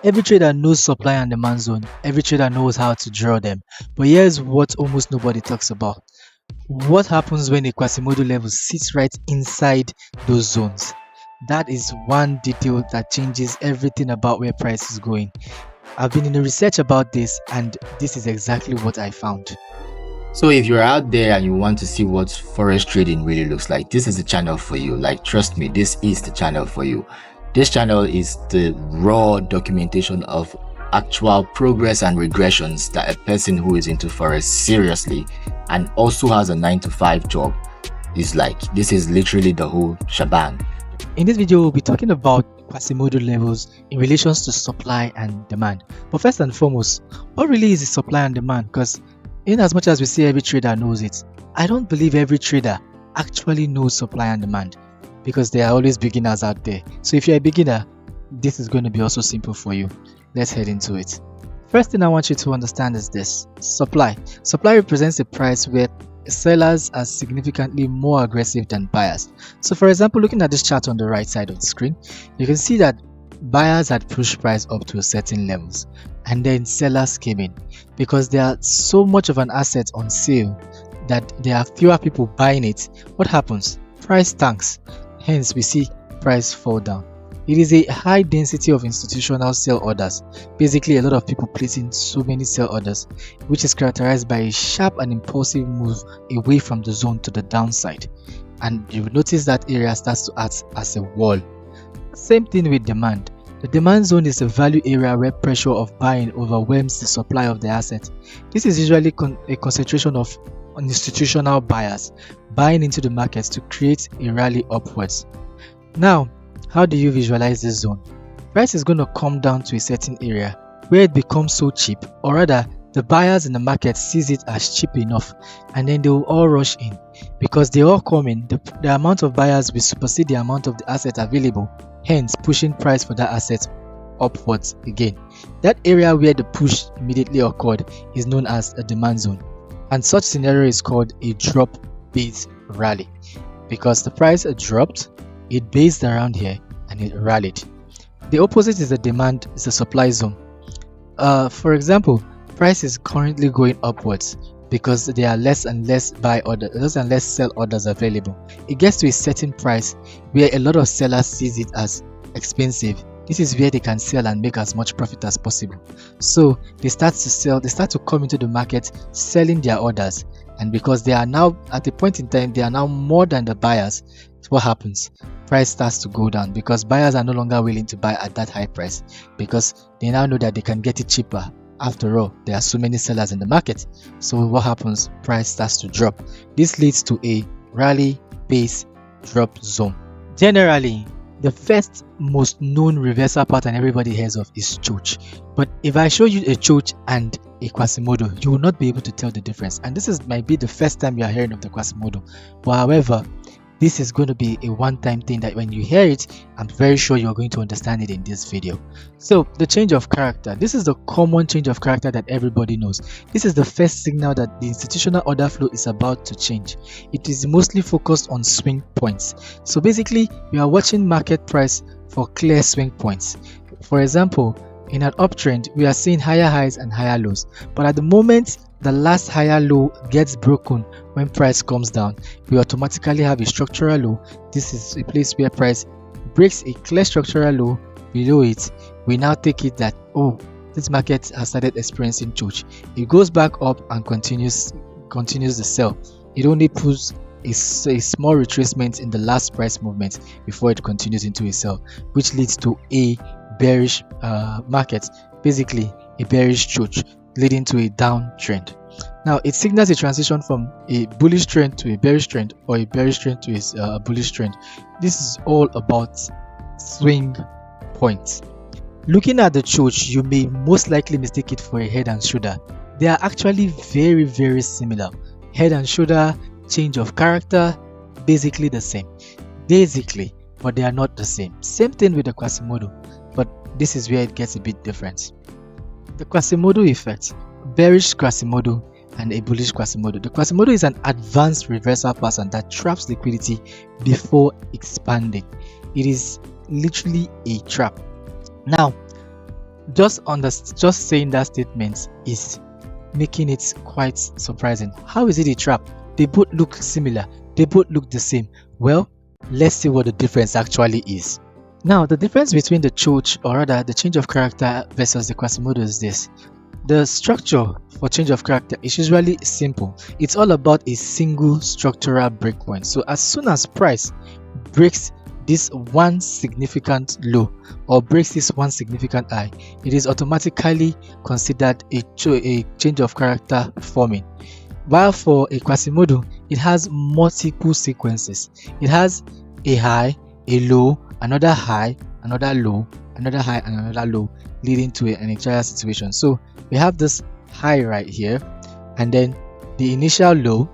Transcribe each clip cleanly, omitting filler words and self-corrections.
Every trader knows supply and demand zone. Every trader knows how to draw them. But here's what almost nobody talks about. What happens when a Quasimodo level sits right inside those zones? That is one detail that changes everything about where price is going. I've been in the research about this, and this is exactly what I found. So if you're out there and you want to see what forex trading really looks like, this is the channel for you. Like, trust me, this is the channel for you. This channel is the raw documentation of actual progress and regressions that a person who is into forex seriously and also has a 9 to 5 job is like. This is literally the whole shebang. In this video, we'll be talking about Quasimodo levels in relations to supply and demand. But first and foremost, what really is the supply and demand? Because in as much as we say every trader knows it, I don't believe every trader actually knows supply and demand, because there are always beginners out there. So if you're a beginner, this is going to be also simple for you. Let's head into it. First thing I want you to understand is this: supply. Supply represents a price where sellers are significantly more aggressive than buyers. So for example, looking at this chart on the right side of the screen, you can see that buyers had pushed price up to certain levels, and then sellers came in. Because there are so much of an asset on sale that there are fewer people buying it, what happens? Price tanks. Hence we see price fall down. It is a high density of institutional sell orders, basically a lot of people placing so many sell orders, which is characterized by a sharp and impulsive move away from the zone to the downside. And you will notice that area starts to act as a wall. Same thing with demand. The demand zone is a value area where pressure of buying overwhelms the supply of the asset. This is usually a concentration of institutional buyers buying into the markets to create a rally upwards. Now, how do you visualize this zone? Price is going to come down to a certain area where it becomes so cheap, or rather the buyers in the market sees it as cheap enough, and then they will all rush in. Because they all come in, the amount of buyers will supersede the amount of the asset available, hence pushing price for that asset upwards again. That area where the push immediately occurred is known as a demand zone, and such scenario is called a drop based rally, because the price dropped, it based around here and it rallied. The opposite is the supply zone. For example, price is currently going upwards because there are less and less sell orders available. It gets to a certain price where a lot of sellers sees it as expensive. This is where they can sell and make as much profit as possible. So they start to come into the market selling their orders, and because they are now at a point in time, they are now more than the buyers. What happens? Price starts to go down because buyers are no longer willing to buy at that high price, because they now know that they can get it cheaper. After all, there are so many sellers in the market. So what happens? Price starts to drop. This leads to a rally base drop zone. Generally, the first most known reversal pattern everybody hears of is CHoCH. But if I show you a CHoCH and a Quasimodo, you will not be able to tell the difference. And this might be the first time you are hearing of the Quasimodo. But however, this is going to be a one-time thing that when you hear it, I'm very sure you're going to understand it in this video. So the change of character. This is the common change of character that everybody knows. This is the first signal that the institutional order flow is about to change. It is mostly focused on swing points. So basically, we are watching market price for clear swing points. For example, in an uptrend, we are seeing higher highs and higher lows. But at the moment the last higher low gets broken when price comes down, we automatically have a structural low. This is a place where price breaks a clear structural low. Below it, we now take it that, oh, this market has started experiencing CHoCH. It goes back up and continues the sell. It only pulls a small retracement in the last price movement before it continues into a sell, which leads to a bearish market, basically a bearish CHoCH, leading to a downtrend. Now it signals a transition from a bullish trend to a bearish trend, or a bearish trend to a bullish trend. This is all about swing points. Looking at the CHoCH, you may most likely mistake it for a head and shoulder. They are actually very, very similar. Head and shoulder, change of character, basically the same. But they are not the same. Same thing with the Quasimodo, but this is where it gets a bit different. The Quasimodo effect, bearish Quasimodo and a bullish Quasimodo. The Quasimodo is an advanced reversal pattern that traps liquidity before expanding. It is literally a trap. Now, Just saying that statement is making it quite surprising. How is it a trap? They both look similar. They both look the same. Well, let's see what the difference actually is. Now, the difference between the CHoCH, or rather the change of character versus the Quasimodo, is this. The structure for change of character is usually simple. It's all about a single structural breakpoint. So as soon as price breaks this one significant low or breaks this one significant high, it is automatically considered a change of character forming. While for a Quasimodo, it has multiple sequences. It has a high, a low, another high, another low, another high, and another low, leading to an entire situation. So we have this high right here, and then the initial low,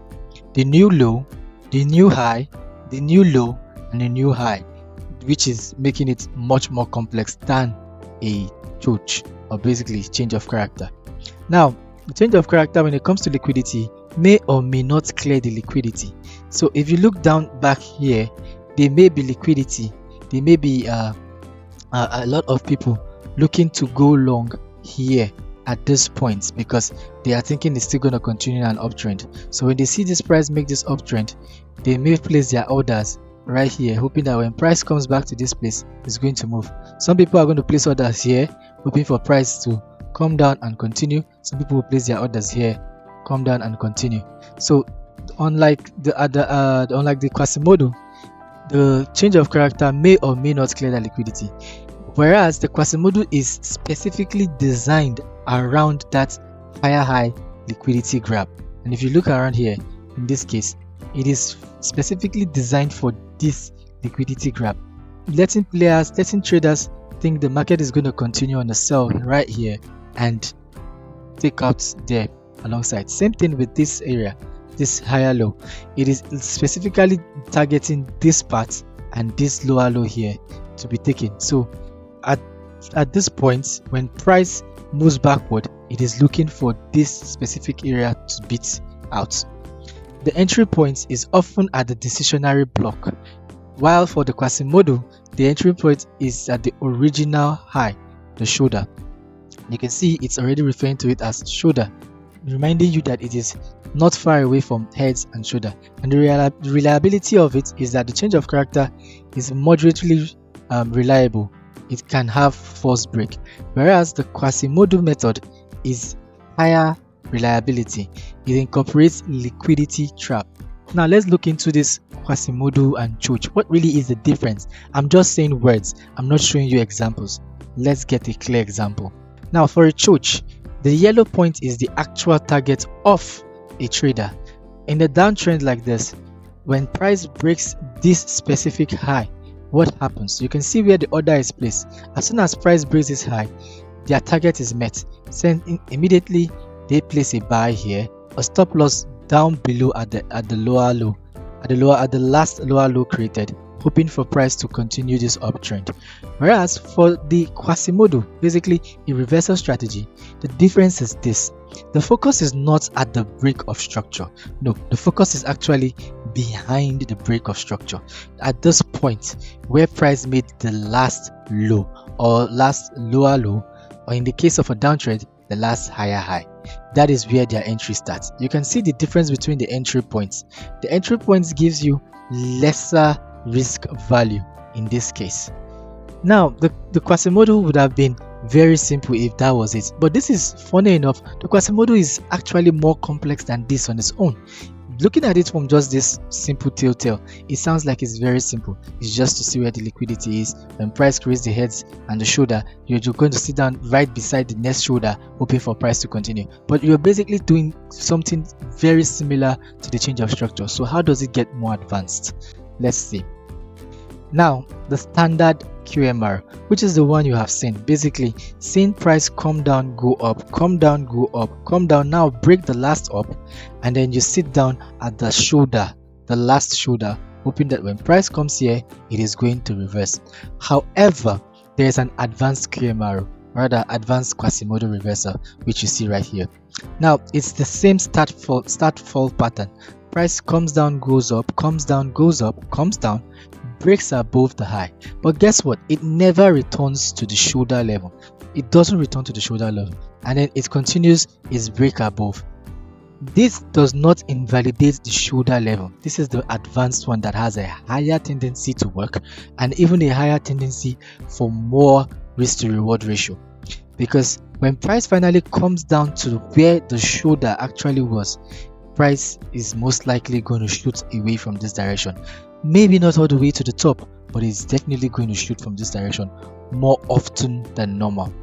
the new low, the new high, the new low, and a new high, which is making it much more complex than a CHoCH, or basically change of character. Now, the change of character when it comes to liquidity may or may not clear the liquidity. So if you look down back here, there may be liquidity, there may be a lot of people looking to go long here at this point because they are thinking it's still going to continue an uptrend. So when they see this price make this uptrend, they may place their orders right here, hoping that when price comes back to this place, it's going to move. Some people are going to place orders here, hoping for price to come down and continue. Some people will place their orders here, come down and continue. So unlike the Quasimodo, the change of character may or may not clear the liquidity, whereas the Quasimodo is specifically designed around that high liquidity grab. And if you look around here, in this case, it is specifically designed for this liquidity grab, letting traders think the market is going to continue on the sell right here and take out there alongside. Same thing with this area, this higher low. It is specifically targeting this part and this lower low here to be taken. So at this point, when price moves backward, it is looking for this specific area to beat out. The entry point is often at the decisionary block, while for the Quasimodo, the entry point is at the original high, the shoulder. You can see it's already referring to it as shoulder, reminding you that it is not far away from heads and shoulder. And the reliability of it is that the change of character is moderately reliable. It can have false break, whereas the Quasimodo method is higher reliability. It incorporates liquidity trap. Now let's look into this Quasimodo and CHoCH. What really is the difference? I'm just saying words, I'm not showing you examples. Let's get a clear example. Now for a CHoCH, the yellow point is the actual target of a trader. In a downtrend like this, when price breaks this specific high, what happens? You can see where the order is placed. As soon as price breaks this high, their target is met. Immediately they place a buy here, a stop loss down below at the lower low, at the last lower low created, hoping for price to continue this uptrend. Whereas for the Quasimodo, basically a reversal strategy, the difference is this: the focus is not at the break of structure. No, the focus is actually behind the break of structure. At this point where price made the last low or last lower low, or in the case of a downtrend, the last higher high, that is where their entry starts. You can see the difference between the entry points. The entry points gives you lesser risk value in this case. Now the Quasimodo would have been very simple if that was it, but this is, funny enough, the Quasimodo is actually more complex than this on its own. Looking at it from just this simple telltale, it sounds like it's very simple. It's just to see where the liquidity is. When price creates the heads and the shoulder, you're going to sit down right beside the next shoulder, hoping for price to continue. But you're basically doing something very similar to the change of structure. So how does it get more advanced? Let's see. Now, the standard QMR, which is the one you have seen, basically seeing price come down, go up, come down, go up, come down, now break the last up, and then you sit down at the shoulder, the last shoulder, hoping that when price comes here, it is going to reverse. However, there is an advanced QMR, rather advanced Quasimodo reversal, which you see right here. Now, it's the same start fall pattern. Price comes down, goes up, comes down, goes up, comes down, breaks above the high, but guess what? It never returns to the shoulder level. it doesn't return to the shoulder level, and then it continues its break above. This does not invalidate the shoulder level. This is the advanced one that has a higher tendency to work and even a higher tendency for more risk to reward ratio. Because when price finally comes down to where the shoulder actually was, price is most likely going to shoot away from this direction. Maybe not all the way to the top, but it's definitely going to shoot from this direction more often than normal.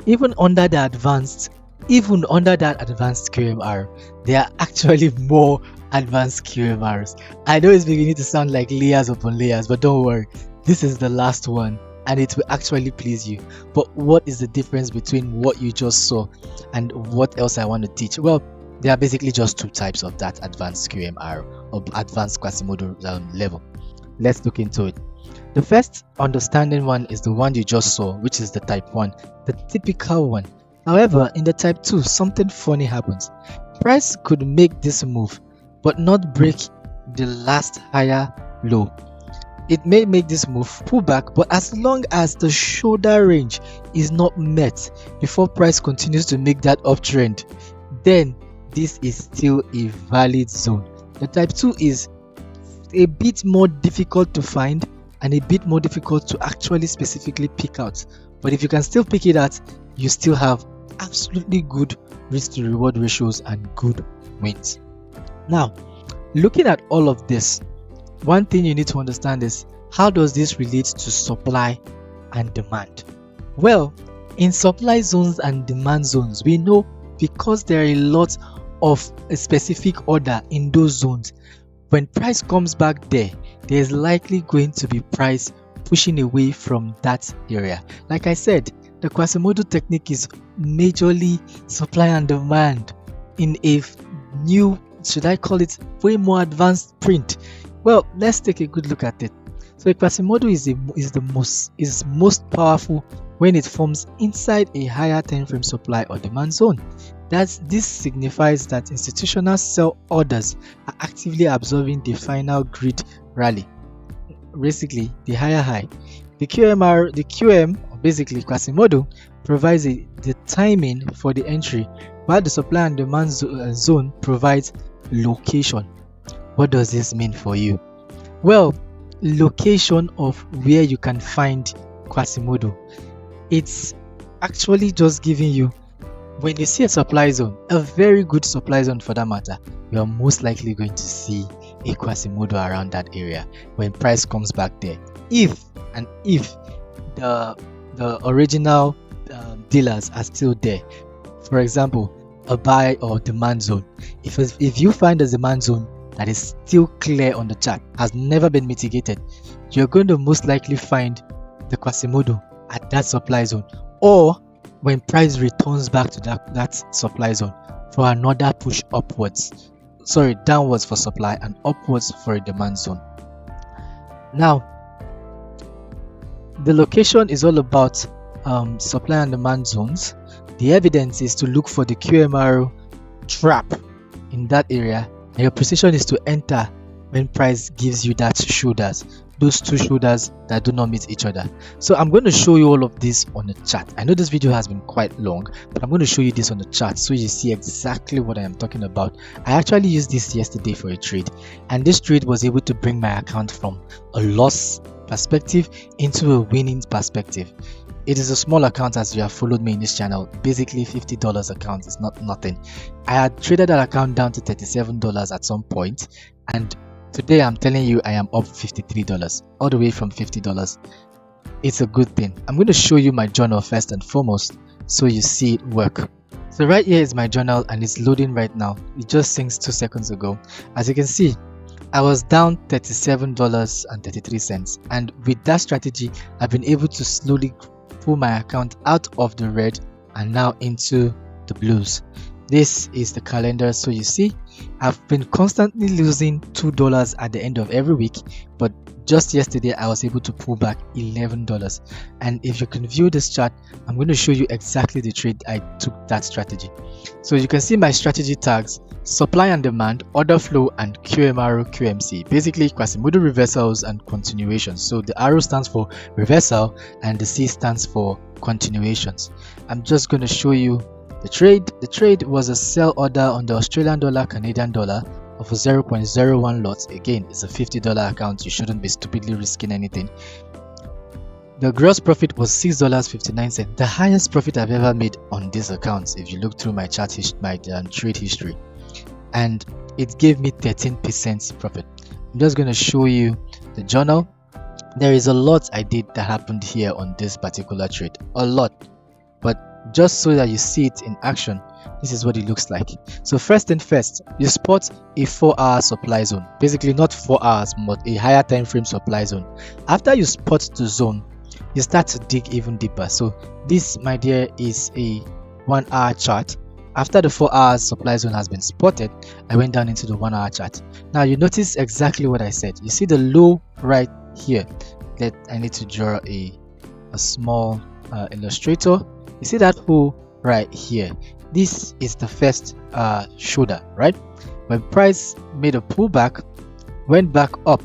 Even under that advanced QMR, there are actually more advanced QMRs. I know it's beginning to sound like layers upon layers, but don't worry, this is the last one and it will actually please you. But what is the difference between what you just saw and what else I want to teach? Well, there are basically just two types of that advanced QMR or advanced Quasimodo level. Let's look into it. The first understanding one is the one you just saw, which is the type 1, the typical one. However, in the type 2, something funny happens. Price could make this move, but not break the last higher low. It may make this move pull back, but as long as the shoulder range is not met before price continues to make that uptrend, then this is still a valid zone. The type 2 is a bit more difficult to find and a bit more difficult to actually specifically pick out. But if you can still pick it out, you still have absolutely good risk to reward ratios and good wins. Now, looking at all of this, one thing you need to understand is, how does this relate to supply and demand? Well, in supply zones and demand zones, we know because there are a lot of a specific order in those zones, when price comes back there is likely going to be price pushing away from that area. Like I said, the Quasimodo technique is majorly supply and demand in a new, should I call it, way more advanced print. Well, let's take a good look at it. So a Quasimodo is most powerful when it forms inside a higher time frame supply or demand zone. This signifies that institutional sell orders are actively absorbing the final grid rally, basically the higher high. The QM, or basically Quasimodo, provides the timing for the entry, while the supply and demand zone provides location. What does this mean for you? Well, location of where you can find Quasimodo. It's actually just giving you, when you see a supply zone, a very good supply zone for that matter, you are most likely going to see a Quasimodo around that area when price comes back there. If the original dealers are still there, for example, a buy or demand zone. If you find a demand zone that is still clear on the chart, has never been mitigated, you're going to most likely find the Quasimodo at that supply zone, or when price returns back to that supply zone for another push downwards for supply and upwards for a demand zone. Now, the location is all about supply and demand zones. The evidence is to look for the QMR trap in that area, and your precision is to enter when price gives you those two shoulders that do not meet each other. So I'm going to show you all of this on the chart. I know this video has been quite long, but I'm going to show you this on the chart so you see exactly what I am talking about. I actually used this yesterday for a trade, and this trade was able to bring my account from a loss perspective into a winning perspective. It is a small account, as you have followed me in this channel. Basically $50 account is not nothing. I had traded that account down to $37 at some point, and today I'm telling you I am up $53, all the way from $50. It's a good thing. I'm going to show you my journal first and foremost so you see it work. So right here is my journal and it's loading right now. It just synced 2 seconds ago. As you can see, I was down $37.33, and with that strategy I've been able to slowly pull my account out of the red and now into the blues. This is the calendar, so you see I've been constantly losing $2 at the end of every week, but just yesterday I was able to pull back $11. And if you can view this chart, I'm going to show you exactly the trade I took that strategy. So you can see my strategy tags: supply and demand, order flow, and QMRO QMC. Basically Quasimodo reversals and continuations. So the arrow stands for reversal and the C stands for continuations. I'm just going to show you the trade. The trade was a sell order on the Australian dollar, Canadian dollar of 0.01 lots. Again, it's a $50 account. You shouldn't be stupidly risking anything. The gross profit was $6.59, the highest profit I've ever made on this account if you look through my trade history, and it gave me 13% profit. I'm just going to show you the journal. There is a lot I did that happened here on this particular trade, a lot, but just so that you see it in action, this is what it looks like. So first thing first, you spot a 4-hour supply zone, basically not 4 hours but a higher time frame supply zone. After you spot the zone, you start to dig even deeper. So this, my dear, is a 1 hour chart. After the 4 hours supply zone has been spotted, I went down into the 1 hour chart. Now you notice exactly what I said. You see the low right here. I need to draw a small illustrator. You see that hole right here. This is the first shoulder, right? When price made a pullback, went back up,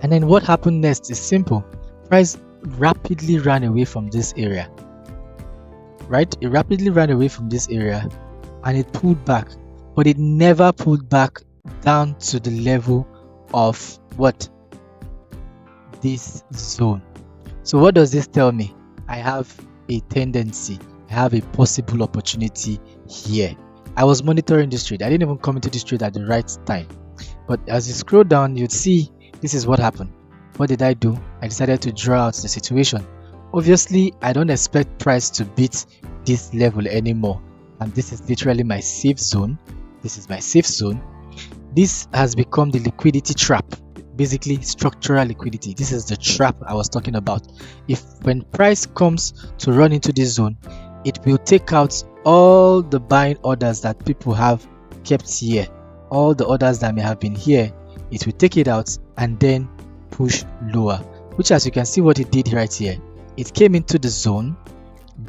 and then what happened next is simple. Price rapidly ran away from this area, right? It rapidly ran away from this area and it pulled back, but it never pulled back down to the level of what? This zone. So what does this tell me? I have a tendency, I have a possible opportunity here. I was monitoring this trade. I didn't even come into this trade at the right time, but as you scroll down, you'd see this is what happened. What did I do? I decided to draw out the situation. Obviously, I don't expect price to beat this level anymore, and this is literally my safe zone. This is my safe zone. This has become the liquidity trap, basically structural liquidity. This is the trap I was talking about. If when price comes to run into this zone, it will take out all the buying orders that people have kept here, all the orders that may have been here. It will take it out and then push lower, which, as you can see what it did right here, it came into the zone,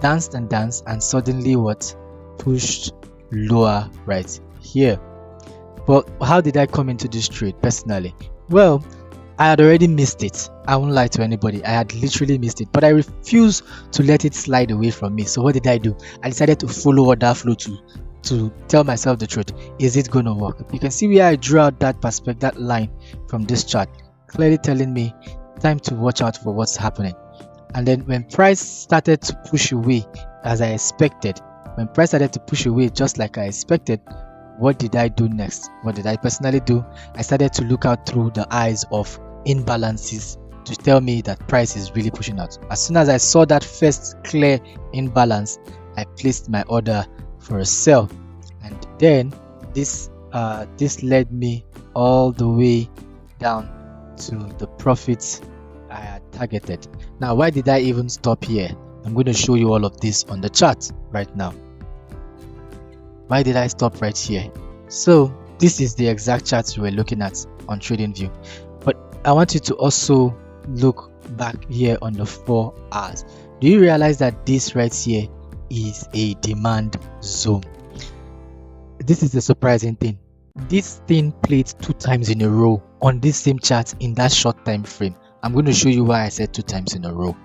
danced and danced, and suddenly what? Pushed lower right here. But how did I come into this trade personally? Well, I had already missed it. I won't lie to anybody. I had literally missed it, but I refused to let it slide away from me. So what did I do? I decided to follow order flow to tell myself the truth. Is it going to work? You can see where I drew out that perspective, that line from this chart, clearly telling me time to watch out for what's happening. And then when price started to push away as I expected, when price started to push away just like I expected, what did I do next? What did I personally do? I started to look out through the eyes of imbalances to tell me that price is really pushing out. As soon as I saw that first clear imbalance, I placed my order for a sell, and then this led me all the way down to the profits I had targeted. Now, why did I even stop here? I'm going to show you all of this on the chart right now. Why did I stop right here? So this is the exact chart we were looking at on TradingView, but I want you to also look back here on the 4 hours. Do you realize that this right here is a demand zone? This is the surprising thing. This thing played 2 times in a row on this same chart in that short time frame. I'm going to show you why I said 2 times in a row.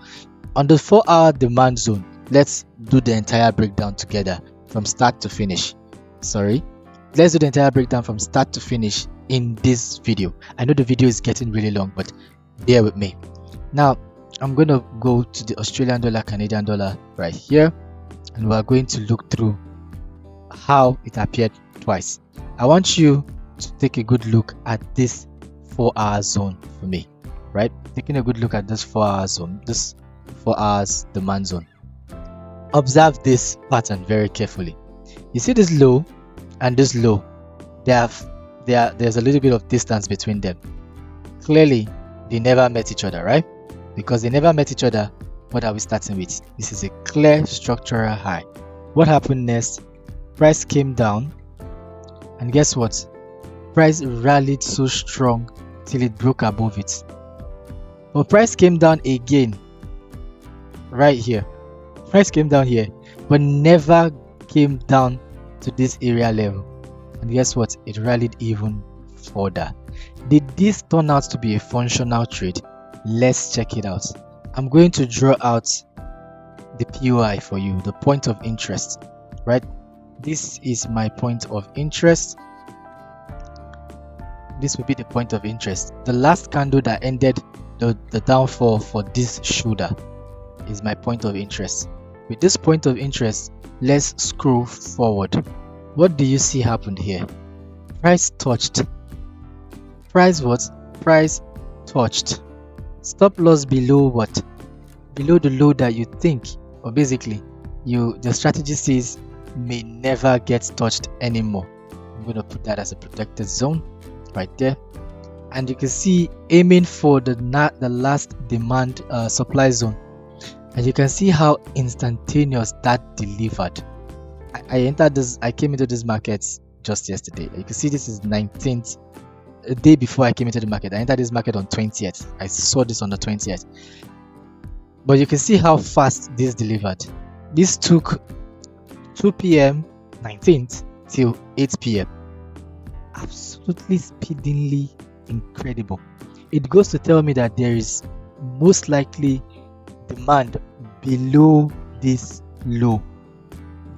On the 4-hour demand zone, let's do the entire breakdown together from start to finish. Let's do the entire breakdown from start to finish in this video. I know the video is getting really long, but bear with me. Now I'm going to go to the Australian dollar, Canadian dollar right here, and we're going to look through how it appeared twice. I want you to take a good look at this 4-hour zone for me, right? Taking a good look at this 4-hour zone, this 4 hours demand zone. Observe this pattern very carefully. You see this low and this low, there's a little bit of distance between them. Clearly they never met each other, right? Because they never met each other, what are we starting with? This is a clear structural high. What happened next? Price came down, and guess what? Price rallied so strong till it broke above it. But price came down again right here. Price came down here, but never came down to this area level. And guess what? It rallied even further. Did this turn out to be a functional trade? Let's check it out. I'm going to draw out the POI for you, the point of interest, right? This is my point of interest. This will be the point of interest. The last candle that ended the downfall for this shoulder is my point of interest. With this point of interest, let's scroll forward. What do you see happened here? Price touched. Price what? Price touched. Stop loss below what? Below the low that you think, or basically the strategy says may never get touched anymore. I'm going to put that as a protected zone right there, and you can see aiming for the last demand supply zone, and you can see how instantaneous that delivered. I came into this market just yesterday. You can see this is 19th, a day before I came into the market. I entered this market on 20th. I saw this on the 20th, but you can see how fast this delivered. This took 2 p.m. 19th till 8 p.m. Absolutely speedily incredible. It goes to tell me that there is most likely demand below this low.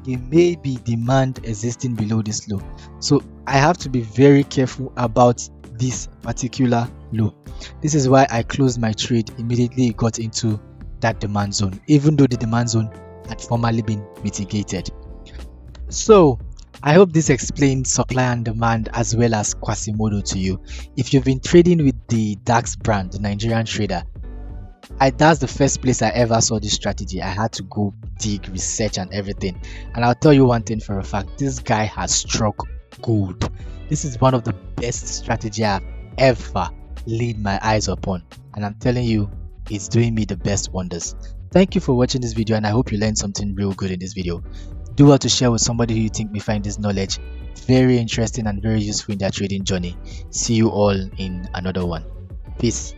There may be demand existing below this low, so I have to be very careful about this particular low. This is why I closed my trade immediately it got into that demand zone, even though the demand zone had formerly been mitigated. So I hope this explained supply and demand as well as Quasimodo to you. If you've been trading with the DAX brand, the Nigerian trader, that's the first place I ever saw this strategy. I had to go dig, research and everything. And I'll tell you one thing for a fact, this guy has struck gold. This is one of the best strategy I've ever laid my eyes upon. And I'm telling you, it's doing me the best wonders. Thank you for watching this video, and I hope you learned something real good in this video. Do well to share with somebody who you think may find this knowledge very interesting and very useful in their trading journey. See you all in another one. Peace.